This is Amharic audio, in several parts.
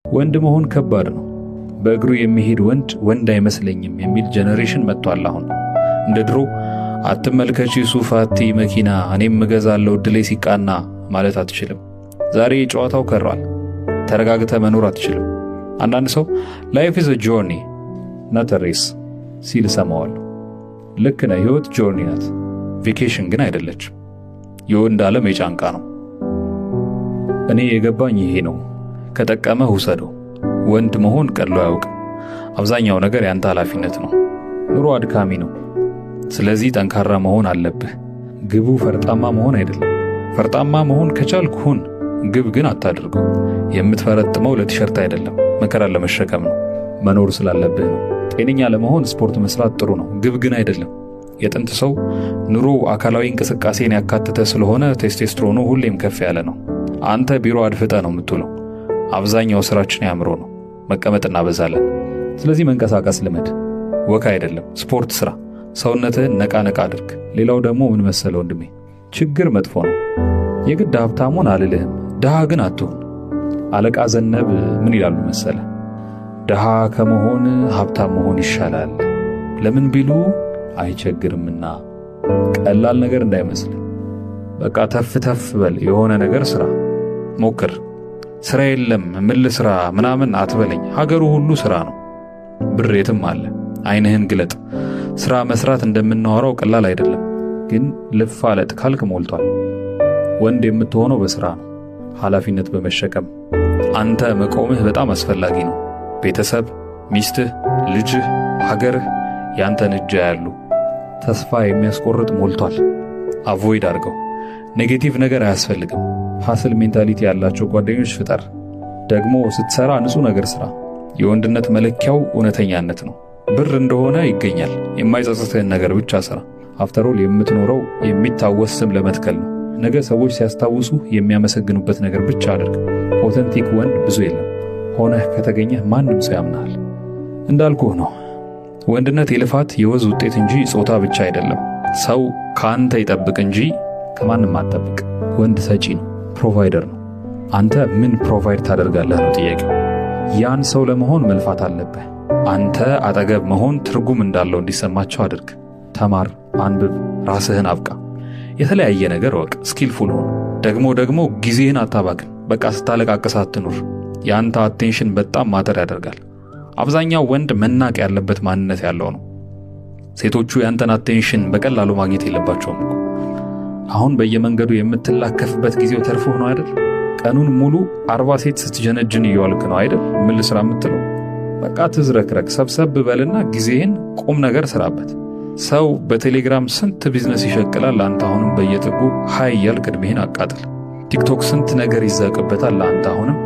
ወንድ መሆን ከባድ ነው። በእግሩ የሚሄድ ወንድ አይመስለኝም የሚል ጄነሬሽን መጥቷል። አሁን እንደ ድሮ አትመልከቺ ሱፋቲ መኪና እኔም እገዛለሁ ድሌ ሲቃና ማለት አትችልም። ዛሬ ጨዋታው ከሯል። ተረጋግተ መኖር አትችልም። አንዳንድ ሰው ላይፍ ኢዝ አ ጆርኒ not a race ሲል ሰማዋለሁ። ልክ ነው። ህይወት ጆርኒ ናት፣ ቬኬሽን ግን አይደለችም። የወንድ ዓለም የጫንቃ ነው። እኔ የገባኝ ይሄ ነው። ከጠቀመህ ውሰደው። ወንድ መሆን ቀሎ አያውቅም። አብዛኛው ነገር ያንተ ኃላፊነት ነው። ኑሮ አድካሚ ነው። ስለዚህ ጠንካራ መሆን አለብህ። ግቡ ፈርጣማ መሆን አይደለም። ፈርጣማ መሆን ከቻልክ ሁን፣ ግብ ግን አታድርገው። የምትፈረጥመው ለቲሸርት አይደለም፣ መከራ ለመሸከም ነው። መኖር ስላለብህ ነው። ጤነኛ ለመሆን ስፖርት መስራት ጥሩ ነው፣ ግብ ግን አይደለም። የጥንት ሰው ኑሮ አካላዊ እንቅስቃሴን ያካተተ ስለሆነ ቴስቴስትሮኑ ሁሌም ከፍ ያለ ነው። አንተ ቢሮ አድፍጠ ነው የምትውለው። አብዛኛው ስራችን ያምሮ ነው። መቀመጥ እናበዛለን። ስለዚህ መንቀሳቀስ ልመድ። ወካ አይደለም ስፖርት ስራ። ሰውነትህን ነቃ ነቃ አድርግ። ሌላው ደግሞ ምን መሰለ ወንድሜ፣ ችግር መጥፎ ነው። የግድ ሀብታሙን አልልህም፣ ድሃ ግን አትሁን። አለቃ ዘነብ ምን ይላሉ መሰለ፣ ድሃ ከመሆን ሀብታም መሆን ይሻላል። ለምን ቢሉ አይቸግርምና። ቀላል ነገር እንዳይመስል። በቃ ተፍ ተፍ በል፣ የሆነ ነገር ስራ ሞክር። ስራ የለም ምን ልስራ ምናምን አትበለኝ። ሀገሩ ሁሉ ስራ ነው። ብር የትም አለ። አይንህን ግለጥ። ስራ መስራት እንደምናወራው ቀላል አይደለም፣ ግን ልፋለጥ ካልክ ሞልቷል። ወንድ የምትሆነው በስራ ነው፣ ኃላፊነት በመሸከም። አንተ መቆምህ በጣም አስፈላጊ ነው። ቤተሰብ፣ ሚስትህ፣ ልጅህ፣ ሀገርህ ያንተን እጅ ያሉ። ተስፋ የሚያስቆርጥ ሞልቷል። አቮይድ አድርገው። ኔጌቲቭ ነገር አያስፈልግም። ሐስል ሜንታሊቲ ያላቸው ጓደኞች ፍጠር። ደግሞ ስትሰራ ንጹህ ነገር ስራ። የወንድነት መለኪያው እውነተኛነት ነው። ብር እንደሆነ ይገኛል። የማይጸጽትህን ነገር ብቻ ስራ። አፍተሮል የምትኖረው የሚታወስ ስም ለመትከል ነው። ነገ ሰዎች ሲያስታውሱ የሚያመሰግኑበት ነገር ብቻ አድርግ። ኦተንቲክ ወንድ ብዙ የለም። ሆነህ ከተገኘህ ማንም ሰው ያምናል። እንዳልኩህ ነው። ወንድነት የልፋት የወዝ ውጤት እንጂ ጾታ ብቻ አይደለም። ሰው ካንተ ይጠብቅ እንጂ ከማንም አትጠብቅ። ወንድ ሰጪ ነው፣ ፕሮቫይደር ነው። አንተ ምን ፕሮቫይድ ታደርጋለህ ነው ጥያቄው። ያን ሰው ለመሆን መልፋት አለብህ። አንተ አጠገብ መሆን ትርጉም እንዳለው እንዲሰማቸው አድርግ። ተማር፣ አንብብ፣ ራስህን አብቃ። የተለያየ ነገር ወቅ፣ ስኪልፉል ሆን። ደግሞ ጊዜህን አታባክን። በቃ ስታለቃቅስ አትኑር። ያንተ አቴንሽን በጣም ማተር ያደርጋል። አብዛኛው ወንድ መናቅ ያለበት ማንነት ያለው ነው። ሴቶቹ ያንተን አቴንሽን በቀላሉ ማግኘት የለባቸውም። አሁን በየመንገዱ የምትላከፍበት ጊዜው ተርፎህ ነው አይደል? ቀኑን ሙሉ 40 ሴት ስትጀነጅን እየዋልክ ነው አይደል? ምን ልስራ የምትለው? በቃ ትዝረክረክ፣ ሰብሰብ በልና ጊዜህን ቁም ነገር ስራበት። ሰው በቴሌግራም ስንት ቢዝነስ ይሸቅላል። አንተ አሁንም በየጥጉ ሃይ እያልክ ዕድሜህን አቃጥል። ቲክቶክ ስንት ነገር ይዛቅበታል። አንተ አሁንም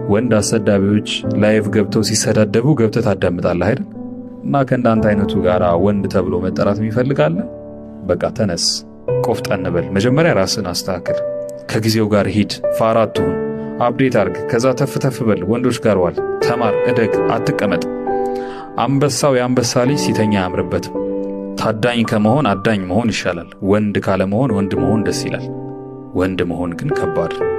ወንድ አሰዳቢዎች ላይቭ ገብተው ሲሰዳደቡ ገብተህ ታዳምጣለህ አይደል? እና ከእንዳንተ አይነቱ ጋር ወንድ ተብሎ መጠራት ይፈልጋል? በቃ ተነስ፣ ቆፍጠን በል። መጀመሪያ ራስን አስተካክል። ከጊዜው ጋር ሂድ። ፋራ አትሁን። አፕዴት አርግ። ከዛ ተፍ በል። ወንዶች ጋር ዋል። ተማር፣ እደግ፣ አትቀመጥ። አንበሳው የአንበሳ ልጅ ሲተኛ አያምርበትም። ታዳኝ ከመሆን አዳኝ መሆን ይሻላል። ወንድ ካለመሆን ወንድ መሆን ደስ ይላል። ወንድ መሆን ግን ከባድ ነው።